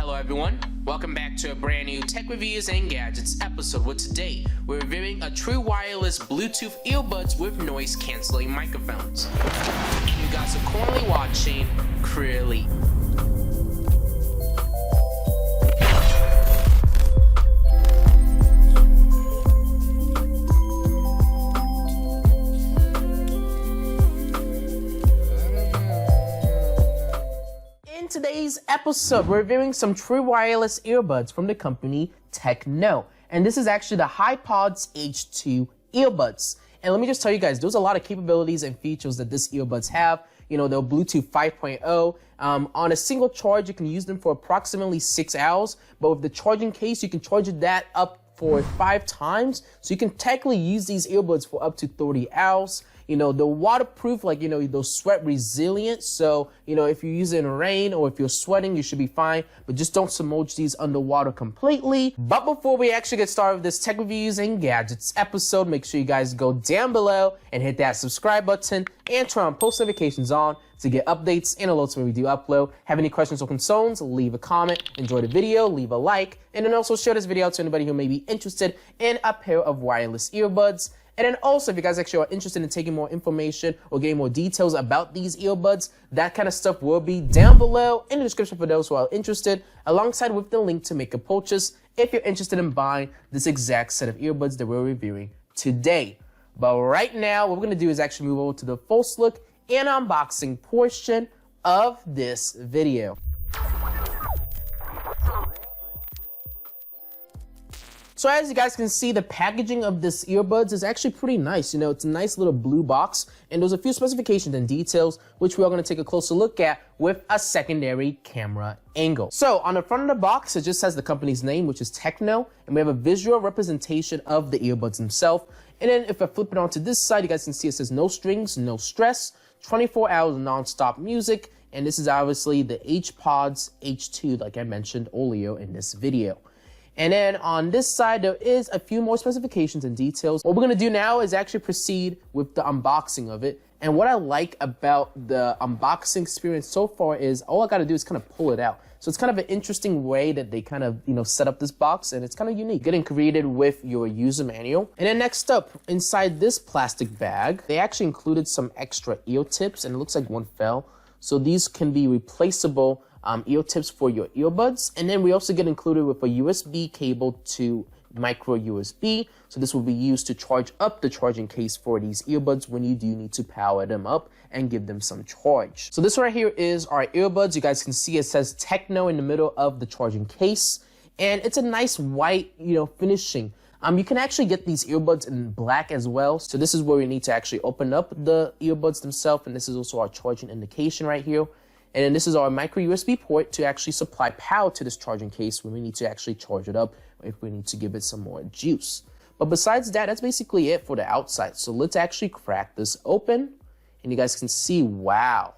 Hello everyone, welcome back to a brand new tech reviews and gadgets episode. With today, we're reviewing a true wireless Bluetooth earbuds with noise cancelling microphones. You guys are currently watching CrewElite. In today's episode, we're reviewing some true wireless earbuds from the company TECNO. And this is actually the Hipods H2 earbuds. And let me just tell you guys, there's a lot of capabilities and features that this earbuds have. You know, they're Bluetooth 5.0. On a single charge, you can use them for approximately 6 hours. But with the charging case, you can charge that up for 5 times. So you can technically use these earbuds for up to 30 hours. You know, they're waterproof, like, you know, they're sweat resilient. So, you know, if you use it in rain or if you're sweating, you should be fine. But just don't submerge these underwater completely. But before we actually get started with this tech reviews and gadgets episode, make sure you guys go down below and hit that subscribe button and turn on post notifications on to get updates and alerts when we do upload. Have any questions or concerns, leave a comment, enjoy the video, leave a like, and then also share this video out to anybody who may be interested in a pair of wireless earbuds. And then also, if you guys actually are interested in taking more information or getting more details about these earbuds, that kind of stuff will be down below in the description for those who are interested, alongside with the link to make a purchase if you're interested in buying this exact set of earbuds that we're reviewing today. But right now, what we're going to do is actually move over to the first look and unboxing portion of this video. So as you guys can see, the packaging of this earbuds is actually pretty nice. You know, it's a nice little blue box, and there's a few specifications and details, which we are going to take a closer look at with a secondary camera angle. So on the front of the box, it just has the company's name, which is TECNO, and we have a visual representation of the earbuds themselves. And then if I flip it onto this side, you guys can see it says no strings, no stress, 24 hours non-stop music, and this is obviously the Hipods H2, like I mentioned earlier in this video. And then on this side, there is a few more specifications and details. What we're going to do now is actually proceed with the unboxing of it. And what I like about the unboxing experience so far is all I got to do is kind of pull it out. So it's kind of an interesting way that they kind of, you know, set up this box, and it's kind of unique. Getting created with your user manual. And then next up, inside this plastic bag, they actually included some extra ear tips, and it looks like one fell. So these can be replaceable ear tips for your earbuds. And then we also get included with a USB cable to micro USB. So this will be used to charge up the charging case for these earbuds when you do need to power them up and give them some charge. So this right here is our earbuds. You guys can see it says TECNO in the middle of the charging case. And it's a nice white, you know, finishing. You can actually get these earbuds in black as well. So this is where we need to actually open up the earbuds themselves. And this is also our charging indication right here. And then this is our micro USB port to actually supply power to this charging case when we need to actually charge it up, or if we need to give it some more juice. But besides that, that's basically it for the outside. So let's actually crack this open, and you guys can see, wow,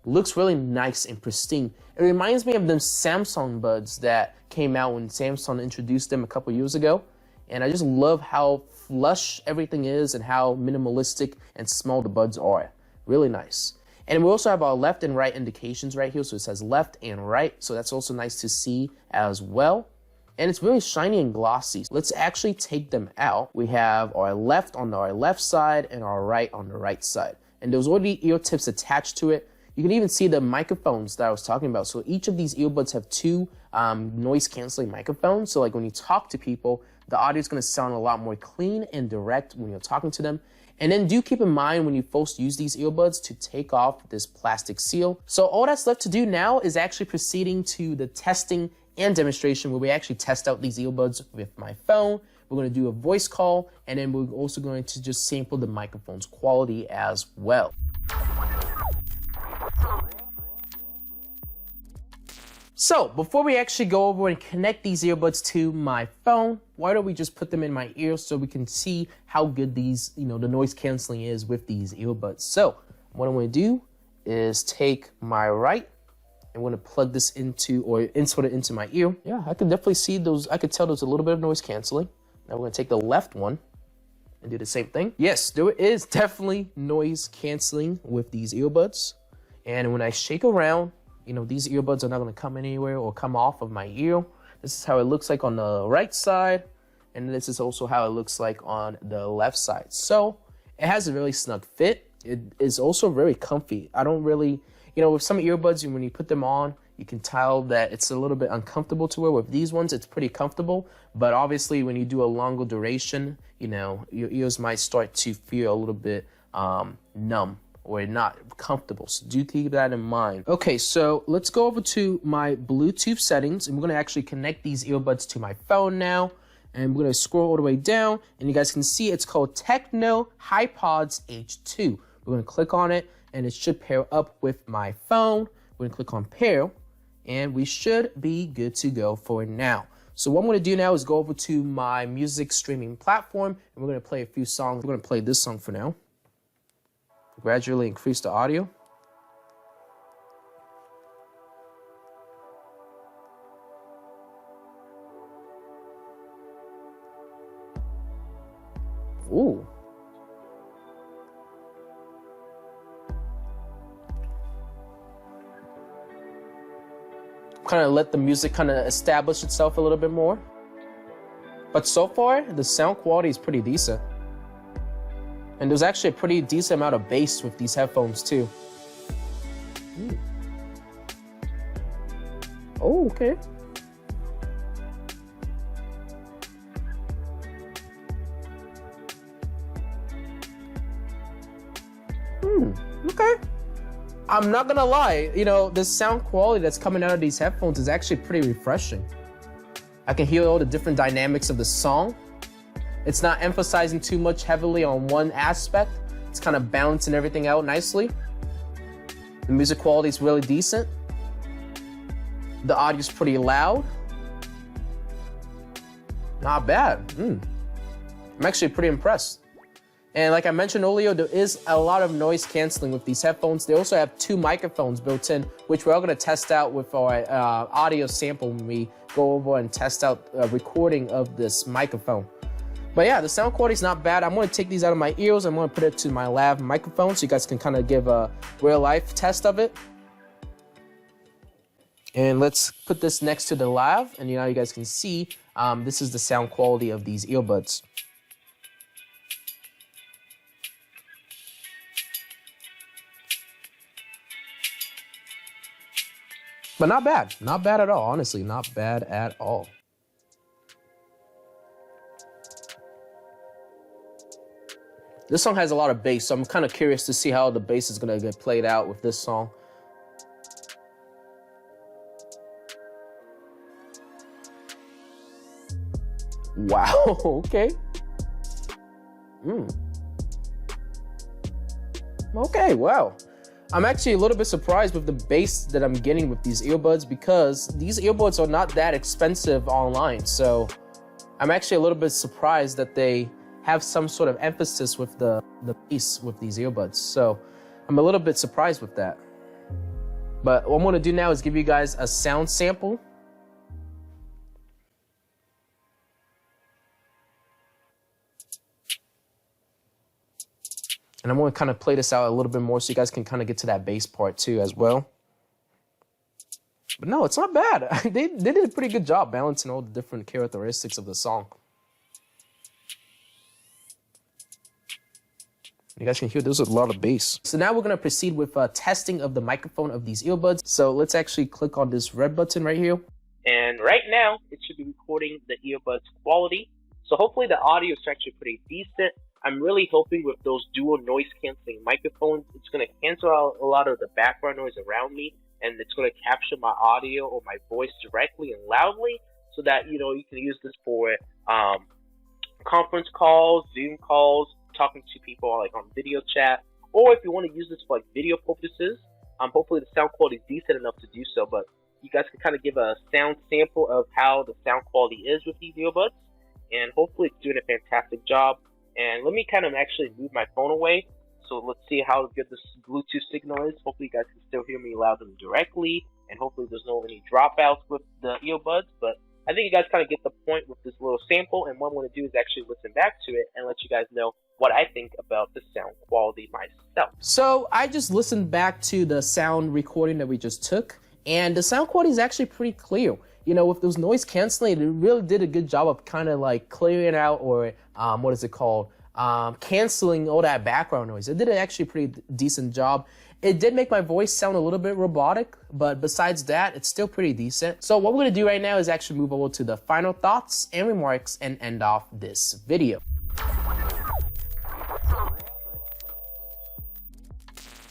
looks really nice and pristine. It reminds me of them Samsung buds that came out when Samsung introduced them a couple years ago. And I just love how flush everything is and how minimalistic and small the buds are. Really nice. And we also have our left and right indications right here. So it says left and right. So that's also nice to see as well. And it's really shiny and glossy. Let's actually take them out. We have our left on our left side and our right on the right side. And there's already ear tips attached to it. You can even see the microphones that I was talking about. So each of these earbuds have 2 noise canceling microphones. So like when you talk to people, the audio is going to sound a lot more clean and direct when you're talking to them. And then do keep in mind when you first use these earbuds to take off this plastic seal. So all that's left to do now is actually proceeding to the testing and demonstration where we actually test out these earbuds with my phone. We're going to do a voice call, and then we're also going to just sample the microphone's quality as well. So before we actually go over and connect these earbuds to my phone, why don't we just put them in my ears so we can see how good these, you know, the noise canceling is with these earbuds. So what I'm going to do is take my right, I'm going to plug this into, or insert it into my ear. Yeah, I can definitely see those. I could tell there's a little bit of noise canceling. Now we're going to take the left one and do the same thing. Yes, there is definitely noise canceling with these earbuds. And when I shake around, You know, these earbuds are not going to come anywhere or come off of my ear. This is how it looks like on the right side, and this is also how it looks like on the left side. So it has a really snug fit. It is also very comfy. I don't really, you know, with some earbuds, when you put them on, you can tell that it's a little bit uncomfortable to wear. With these ones, it's pretty comfortable. But obviously, when you do a longer duration, you know, your ears might start to feel a little bit numb or not comfortable. So do keep that in mind. Okay, so let's go over to my Bluetooth settings, and we're gonna actually connect these earbuds to my phone now. And we're gonna scroll all the way down, and you guys can see it's called TECNO Highpods H2. We're gonna click on it, and it should pair up with my phone. We're gonna click on pair, and we should be good to go for now. So what I'm gonna do now is go over to my music streaming platform, and we're gonna play a few songs. We're gonna play this song for now. Gradually increase the audio. Ooh. Kind of let the music kind of establish itself a little bit more. But so far, the sound quality is pretty decent. And there's actually a pretty decent amount of bass with these headphones too. Oh, okay. Okay. I'm not gonna lie, you know, the sound quality that's coming out of these headphones is actually pretty refreshing. I can hear all the different dynamics of the song. It's not emphasizing too much heavily on one aspect. It's kind of balancing everything out nicely. The music quality is really decent. The audio is pretty loud. Not bad. I'm actually pretty impressed. And like I mentioned earlier, there is a lot of noise canceling with these headphones. They also have 2 microphones built in, which we're all gonna test out with our audio sample when we go over and test out a recording of this microphone. But yeah, the sound quality is not bad. I'm gonna take these out of my ears. I'm gonna put it to my lav microphone so you guys can kind of give a real life test of it. And let's put this next to the lav, and you guys can see this is the sound quality of these earbuds. But not bad. Not bad at all, honestly. Not bad at all. This song has a lot of bass, so I'm kind of curious to see how the bass is going to get played out with this song. Wow, okay. Okay, wow. I'm actually a little bit surprised with the bass that I'm getting with these earbuds, because these earbuds are not that expensive online. So I'm actually a little bit surprised that they have some sort of emphasis with the bass with these earbuds. So I'm a little bit surprised with that. But what I'm gonna do now is give you guys a sound sample. And I'm gonna kind of play this out a little bit more so you guys can kind of get to that bass part too as well. But no, it's not bad. They did a pretty good job balancing all the different characteristics of the song. You guys can hear there's a lot of bass. So now we're gonna proceed with testing of the microphone of these earbuds. So let's actually click on this red button right here. And right now, it should be recording the earbuds quality. So hopefully the audio is actually pretty decent. I'm really hoping with those dual noise canceling microphones, it's gonna cancel out a lot of the background noise around me, and it's gonna capture my audio or my voice directly and loudly, so that, you know, you can use this for conference calls, Zoom calls, talking to people like on video chat, or if you want to use this for like video purposes, hopefully the sound quality is decent enough to do so. But you guys can kind of give a sound sample of how the sound quality is with these earbuds, and hopefully it's doing a fantastic job. And let me kind of actually move my phone away, so let's see how good this Bluetooth signal is. Hopefully you guys can still hear me loud and directly, and hopefully there's no any dropouts with the earbuds. But I think you guys kind of get the point with this little sample, and what I'm going to do is actually listen back to it and let you guys know what I think about the sound quality myself. So I just listened back to the sound recording that we just took, and the sound quality is actually pretty clear. You know, with those noise canceling, it really did a good job of kind of like clearing out, or what is it called? Canceling all that background noise. It did actually a pretty decent job. It did make my voice sound a little bit robotic, but besides that, it's still pretty decent. So what we're gonna do right now is actually move over to the final thoughts and remarks and end off this video.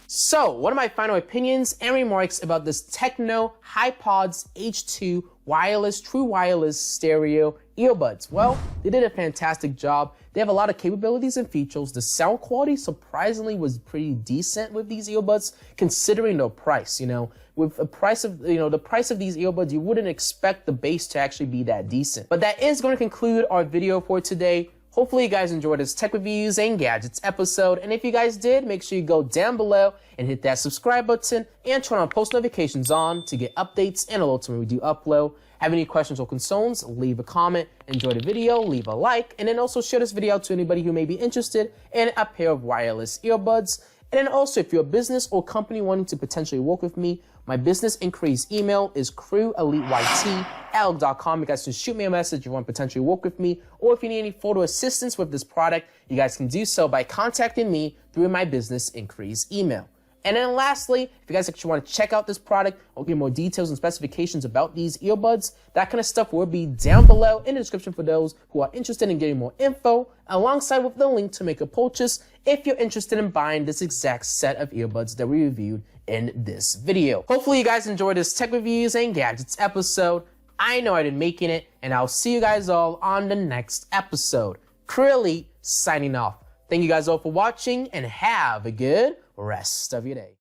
So, what are my final opinions and remarks about this TECNO Highpods H2 wireless, true wireless stereo earbuds? Well, they did a fantastic job. They have a lot of capabilities and features. The sound quality surprisingly was pretty decent with these earbuds, considering the price. You know, with the price of these earbuds, you wouldn't expect the bass to actually be that decent. But that is going to conclude our video for today. Hopefully you guys enjoyed this tech reviews and gadgets episode, and if you guys did, make sure you go down below and hit that subscribe button and turn on post notifications on to get updates and alerts when we do upload. Have any questions or concerns, leave a comment, enjoy the video, leave a like, and then also share this video out to anybody who may be interested in a pair of wireless earbuds. And then also, if you're a business or company wanting to potentially work with me, my business inquiries email is CrewElite@outlook.com. You guys can shoot me a message if you want to potentially work with me, or if you need any photo assistance with this product, you guys can do so by contacting me through my business inquiries email. And then lastly, if you guys actually want to check out this product or get more details and specifications about these earbuds, that kind of stuff will be down below in the description for those who are interested in getting more info, alongside with the link to make a purchase if you're interested in buying this exact set of earbuds that we reviewed in this video. Hopefully you guys enjoyed this tech reviews and gadgets episode. I know I did making it, and I'll see you guys all on the next episode. CrewElite signing off. Thank you guys all for watching, and have a good rest of your day.